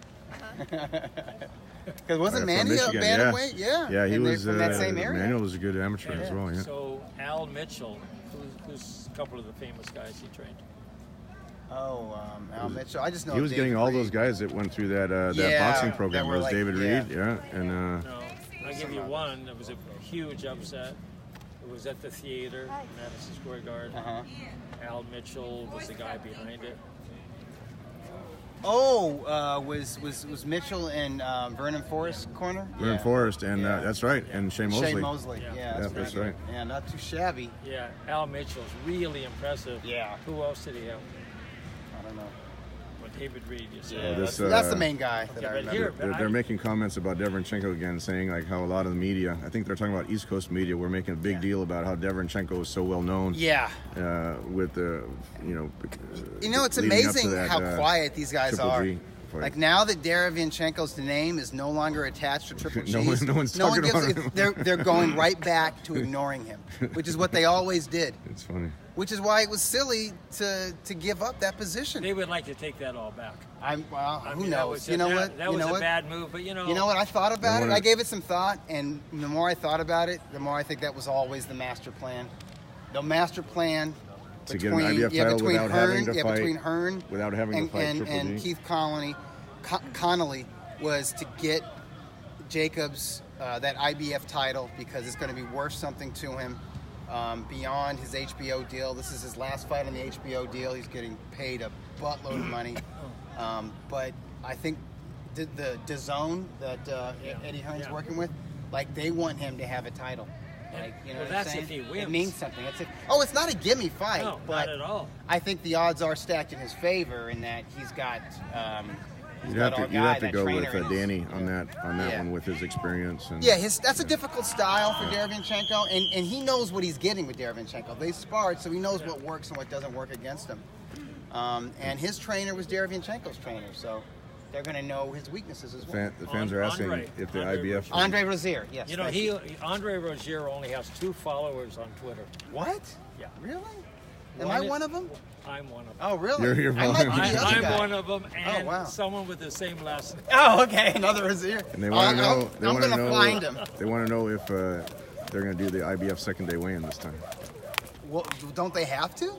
Because wasn't From Manny a Michigan, bantamweight? Yeah. Yeah, he And they're was from that same area. Manuel was a good amateur as well. Yeah. So Al Mitchell, who's a couple of the famous guys he trained. Oh, Al Mitchell. I just know He was David getting all Reed. those guys that went through that Yeah, boxing that program. It were was like- David yeah. Reed, yeah, and No, I'll give you one. It was a huge upset. It was at the theater, Madison Square Garden. Uh-huh. Al Mitchell was the guy behind it. Oh, was Mitchell in Vernon Forest corner? Vernon Yeah. Forrest, and Yeah. that's right, and Shea Mosley. Shea Mosley. Yeah. Yeah, Yeah, very that's good. right. Yeah, not too shabby. Yeah, Al Mitchell's really impressive. Yeah. Who else did he have? I don't know. Well, David Reed, you said. Yeah, this, that's the main guy that okay, I but remember. here- They're making comments about Deverenchenko again, saying like how a lot of the media, I think they're talking about East Coast media, we're making a big deal about how Deverenchenko is so well known. Yeah. With the, It's leading up to amazing that, how quiet these guys Triple are. G fight. Like now that Derevianchenko's name is no longer attached to Triple G, No one's talking about him. They're going right back to ignoring him, which is what they always did. It's funny. Which is why it was silly to give up that position. They would like to take that all back. Who That knows? was You know that, what? That You was know a what? bad move, but you know. You know what? I thought about it. wanna- I gave it some thought, and the more I thought about it, the more I think that was always the master plan. The master plan To get an IBF title between without Hearn, having to fight- between Hearn without having to fight Triple and G. Keith Colony. Connolly was to get Jacobs that IBF title because it's going to be worth something to him beyond his HBO deal. This is his last fight on the HBO deal. He's getting paid a buttload of money. But I think the DAZN that Eddie Hearn's working with, like, they want him to have a title. Like, you know, Well, what I'm that's saying? if he wins. It means something. It's not a gimme fight. No, but not at all. I think the odds are stacked in his favor in that he's got. You'd have to go with trainer. Danny on that Yeah. one with his experience. And Yeah, that's a difficult style for Derevyanchenko, and he knows what he's getting with Derevyanchenko. They sparred, so he knows what works and what doesn't work against him. And his trainer was Derevyanchenko's trainer, so they're going to know his weaknesses as well. the fans are asking Andre- if the Andre- IBF. Andre Rozier, yes. You know, thank Andre Rozier only has 2 followers on Twitter. What? Yeah. Really? Am I one of them? I'm one of them. Oh, really? You're I might be one. the other I'm guy. one of them, and wow. someone with the same last name. Oh, okay, another Rozier. And they want to know. I'm going to find him. They want to know if they're going to do the IBF second day weigh-in this time. Well, don't they have to?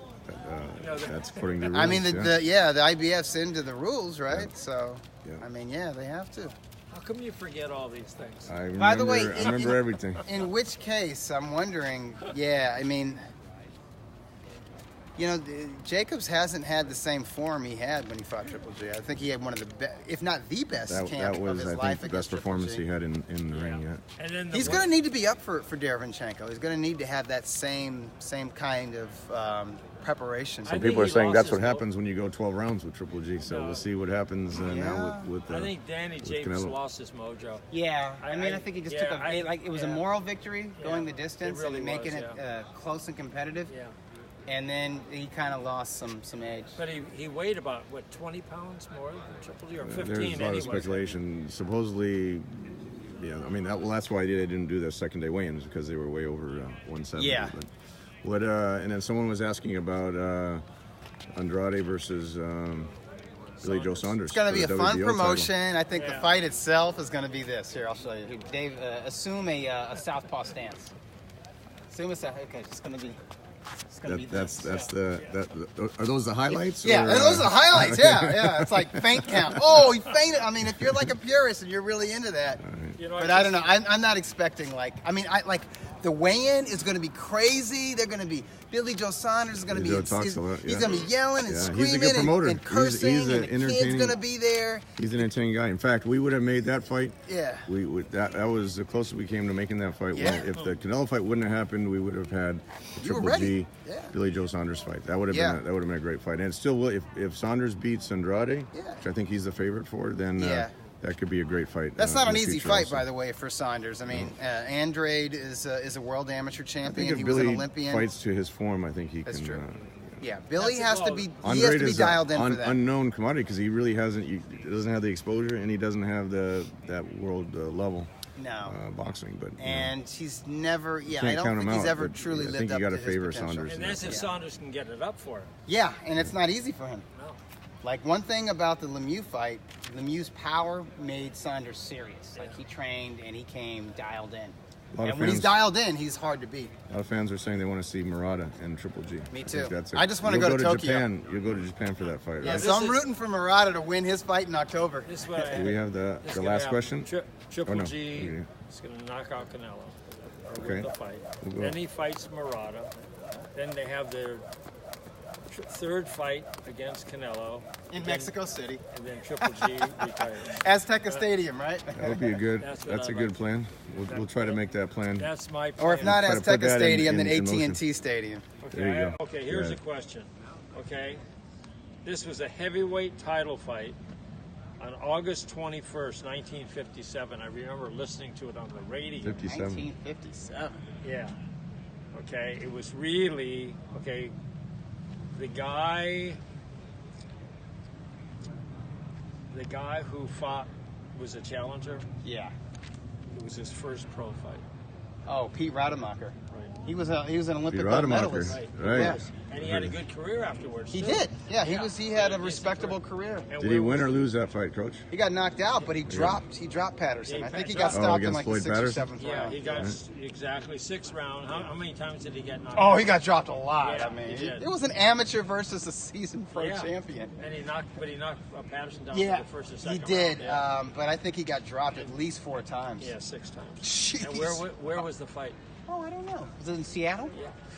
That's according to rules. I mean, the yeah. IBF's into the rules, right? Yeah. So, Yeah. I mean, yeah, they have to. How come you forget all these things? I remember, By the way, I remember everything. In which case, I'm wondering, I mean, you know, Jacobs hasn't had the same form he had when he fought Triple G. I think he had one of the best, if not the best, camp That was, of his I life think, the best against Triple performance G. he had in the ring yet. And then He's going to need to be up for Derevyanchenko. He's going to need to have that same kind of preparation. I So think people are he saying lost that's his what happens when you go 12 rounds with Triple G. So No. we'll see what happens now with I think Danny Jacobs Canelo. lost his mojo. Yeah, I mean, I think he just took it was a yeah. moral victory going the It distance really and making was, it close and competitive. Yeah. And then he kind of lost some edge. But he weighed about, 20 pounds more than Triple G, or 15 There's a lot anyway. of speculation. Supposedly, I mean, that's why they didn't do their second day weigh-ins because they were way over 170. Yeah. But what? And then someone was asking about Andrade versus Billy Joe Saunders. It's going to be for a the fun WBO promotion. title. I think the fight itself is going to be this. Here, I'll show you. Here, Dave, assume a southpaw stance. Assume it's it's going to be. It's going to be this. Are those the highlights? Yeah, or, those are the highlights. Yeah. It's like feint count. Oh, he feinted. I mean, if you're like a purist and you're really into that. You know, But I don't know. I'm not expecting the weigh-in is going to be crazy. They're going to be Billy Joe Saunders is going to be. Joe talks a lot, He's yeah. going to be yelling and Yeah, he's a screaming good promoter. and cursing, He's and the kid's entertaining- going to be there. He's an entertaining guy. In fact, we would have made that fight. Yeah. We would. That was the closest we came to making that fight. Yeah. If the Canelo fight wouldn't have happened, we would have had the You were Triple ready. G, Yeah. Billy Joe Saunders fight. That would have Yeah. been a great fight. And it still will. If Saunders beats Andrade, Yeah. which I think he's the favorite for, then Yeah. that could be a great fight. That's not in an the easy future fight, also. by the way, for Saunders. I mean, Andrade is a world amateur I think champion. if He was Billy an Olympian. fights to his form, I think he That's can. true. Yeah, Billy That's has to about- be. He Andrade has to be is dialed in an for that. unknown commodity because he really hasn't. He doesn't have the exposure, and he doesn't have that world level No. boxing. But you know. And he's never. Yeah, Can't I don't count think him he's out, ever but truly I lived think you up gotta to his favor potential. Saunders. And that's if Saunders can get it up for him. Yeah, and it's not easy for him. No. Like one thing about the Lemieux fight, Lemieux's power made Saunders serious. Like he trained and he came dialed in. A lot of And when he's fans- dialed in, he's hard to beat. A lot of fans are saying they want to see Murata and Triple G. Me I too. think that's I just wanna You'll go to Tokyo. Japan. You'll go to Japan for that fight, Yeah, right? so I'm is- rooting for Murata to win his fight in October. This is what I Do we have the It's the gonna last happen. question? Triple Oh, no. G Okay. is going to knock out Canelo or Okay. win the fight. We'll go. Then he fights Murata. Then they have their third fight against Canelo. In Then- Mexico City. And then Triple G retires. Azteca Stadium, right? That would be a good. That's what That's a I'd good like. plan. We'll try to make that plan. That's my plan. Or if not Try to put Azteca that Stadium, in then motion. AT&T Stadium. Okay, There you go. okay, here's Yeah. a question. Okay, this was a heavyweight title fight on August 21st, 1957. I remember listening to it on the radio. 57. 1957. Yeah. Okay, it was really okay. The guy who fought was a challenger. Yeah. It was his first pro fight. Oh, Pete Rademacher. Right. He was an Olympic Pete gold Rademacher. medalist. Right. Yeah. And he had a good career afterwards. He too. did. Yeah, he had a decent respectable career. career. And Did he where win was or lose that fight, Coach? He got knocked out, but he dropped Patterson. Yeah, I think he dropped. got stopped in against like Floyd the 6th or Patterson? 7th Yeah, round. he got exactly 6th round. How many times did he get knocked Oh, out? he got dropped a lot. Yeah, I mean, he did. it was an amateur versus a seasoned pro Yeah. champion. And he knocked Patterson down Yeah, for the first or he second did. round. Yeah. But I think he got dropped at least 4 times. Yeah, 6 times. Jeez. And where was the fight? Oh, I don't know. Was it in Seattle?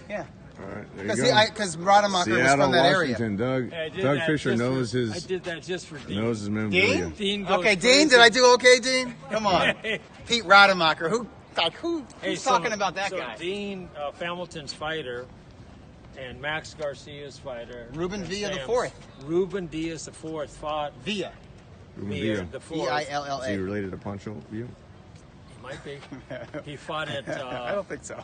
Yeah. All right, there you go. Because Rademacher was Seattle, from that Washington. area. Hey, I did Doug that Fisher just knows for- his I did that just for Dean. knows his memorabilia. Dean? Dean goes Okay, crazy. Dean, did I do okay, Dean? Come on. Pete Rademacher. Who's Hey, talking about that so guy? Dean Hamilton's fighter and Max Garcia's fighter. Ruben and Villa the Sam's- fourth. Ruben Diaz the fourth fought Villa. Ruben Villa Villa. the fourth. Is he Villa. related to Pancho Villa? He might be. He fought at. I don't think so.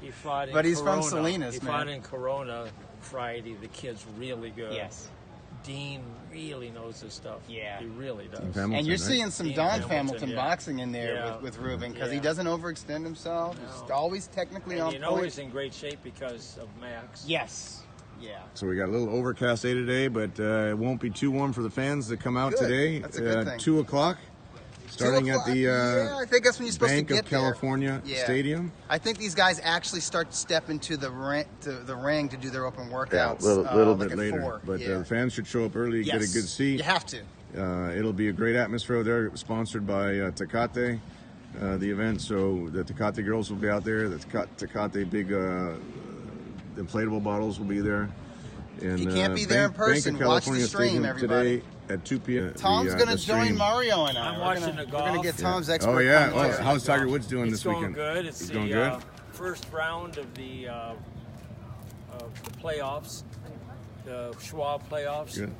He fought in But he's from Corona. Salinas, He man. fought in Corona Friday. The kid's really good. Yes. Dean really knows his stuff. Yeah. He really does. Hamilton, And you're right? seeing some Dean Don Hamilton, Hamilton yeah. boxing in there Yeah. with Ruben because he Yeah. doesn't overextend himself. He's always technically And on you know point. he's in great shape because of Max. Yes. Yeah. So we got a little overcast day today, but it won't be too warm for the fans to come out Good. today. That's a good thing. 2 o'clock, starting 2 at o'clock? the yeah, I think that's when you're supposed Bank to get of California there. Yeah. Stadium. I think these guys actually start to step into the ring to do their open workouts. Yeah, a little like bit at later. 4. But yeah. the fans should show up early, get a Yes. good seat. You have to. It'll be a great atmosphere there, sponsored by Tecate, the event. So the Tecate girls will be out there. The Tecate big inflatable bottles will be there. And, If you can't be there in person, Bank of watch the California stream, Stadium everybody. today at 2 p.m. Tom's the going to stream. join Mario and I. I'm We're watching gonna, the We're golf. going to get Tom's expert Oh yeah, commentary. how's Tiger Woods doing It's this going weekend? good. It's He's the going good. First round of the playoffs, the Schwab playoffs, Good.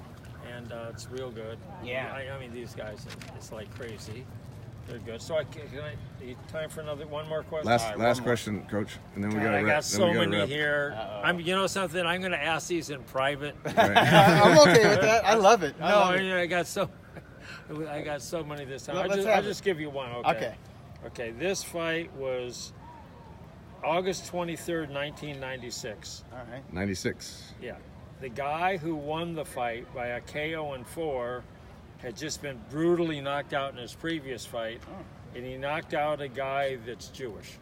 and it's real good. Yeah. I mean, these guys, it's like crazy. They're good. So time for one more question? Last All right, last one more. question, Coach, and then we got I to got wrap. so many here. You know something? I'm going to ask these in private. I'm okay with that. I love it. I No, love it. I got so many this time. Well, let's I'll have just give you one. Okay. Okay. This fight was August 23rd, 1996. All right. 96. Yeah. The guy who won the fight by a KO in 4 had just been brutally knocked out in his previous fight, and he knocked out a guy that's Jewish.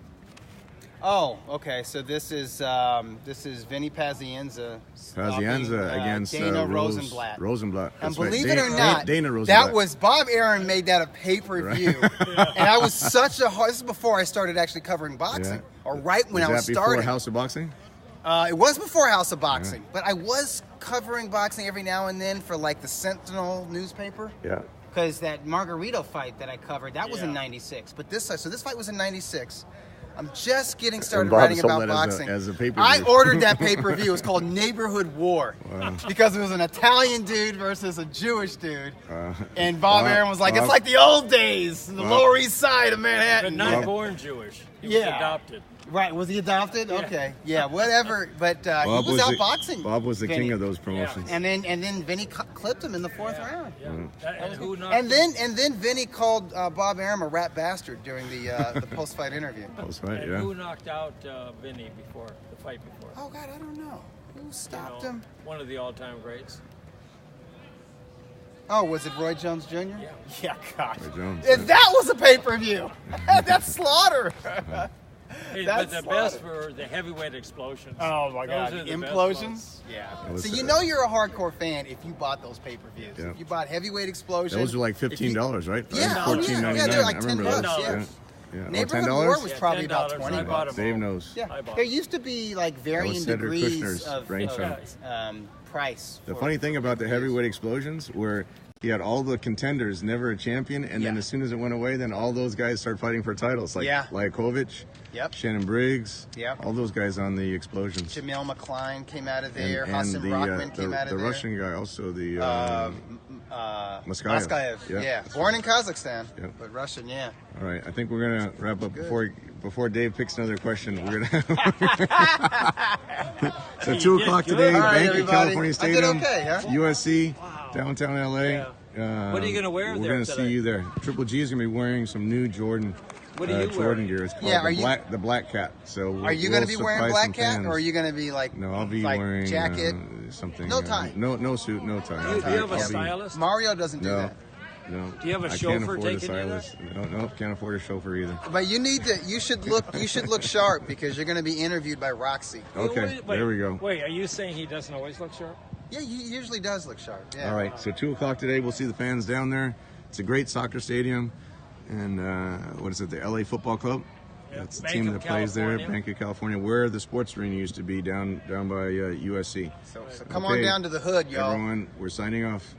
Oh, okay. So this is Vinny Pazienza. Pazienza against Dana Rose- Rosenblatt. Rosenblatt. And That's right. believe it or not, Dana Rosenblatt. that was Bob Aaron made that a pay-per-view, and I was such a hard. This is before I started actually covering boxing, Yeah. or right when I was that before starting. House of Boxing? It was before House of Boxing, but I was covering boxing every now and then for like the Sentinel newspaper. Yeah. Because that Margarito fight that I covered, that was in Yeah. '96. But this fight was in '96. I'm just getting started Bob writing sold about that boxing. as a pay-per-view. I ordered that pay-per-view. It was called Neighborhood War because it was an Italian dude versus a Jewish dude. And Bob Aaron was like, it's like the old days, the Lower East Side of But Manhattan. not born Jewish. He was Yeah. adopted. Right, was he adopted? Okay, yeah, whatever. But he Bob was the- outboxing. Bob was the Vinny. king of those promotions. And then Vinny clipped him in the 4th round. Yeah. And who knocked And then Vinny called Bob Arum a rat bastard during the post-fight interview. That's right, And yeah. who knocked out Vinny before the fight before? Oh God, I don't know who stopped You know, him. One of the all-time greats. Oh, was it Roy Jones Jr.? Yeah, God. Roy Jones, If yeah. that was a pay-per-view, that's slaughter. Hey, That's but the best were the heavyweight explosions. Oh my Those God, are the best implosions. ones. Yeah. That was, So you know you're a hardcore fan if you bought those pay-per-views. Yeah. If you bought heavyweight explosion. Those were like if you- $15, right? Yeah, oh, $14.99. yeah, they're like I remember $10, those. yeah. Yeah. Neighborhood $10? War was Yeah, probably about $10. 20 I bought bucks. them Dave all. knows. Yeah, I bought there them. used to be like varying Cedric degrees Kushner's of range price. The for- funny thing about the heavyweight explosions were he had all the contenders, never a champion, and then Yeah. as soon as it went away, then all those guys started fighting for titles, like Yeah. Lajakovic, Yep. Shannon Briggs, Yep. all those guys on the explosions. Jamil McCline came out of there. and Hassan the, Rockman came out of the there. Russian guy also, the Moskaev. Moskaev. Yeah. Yeah. Born in Kazakhstan, Yep. but Russian. Yeah. All right, I think we're gonna wrap up before Dave picks another question. We're gonna. So 2 o'clock good. today, All right, Bank of everybody. California I did Stadium, okay, huh? USC, downtown LA. Yeah. What are you gonna wear We're there gonna today? see you there. Triple G is gonna be wearing some new Jordan What are you Jordan wearing? gear. It's called Yeah, the Black Cat. So Are you going to be wearing Black Cat, or are you going to be like No, I'll be like wearing jacket? something. No tie. No suit, no tie. Do you have a I'll be- stylist? Mario doesn't do No, that. no. Do you have a I can't chauffeur afford a taking you there? stylist. No, can't afford a chauffeur either. But you need to. You should look sharp because you're going to be interviewed by Roxy. Okay, Wait, there we go. Wait, are you saying he doesn't always look sharp? Yeah, he usually does look sharp. Yeah. All right, so 2 o'clock today, we'll see the fans down there. It's a great soccer stadium. And what is it, the LA Football Club? Yeah, That's the Bank team of that plays there, California. Bank of California, where the sports arena used to be down by USC. So come on down to the hood, y'all. Everyone, we're signing off.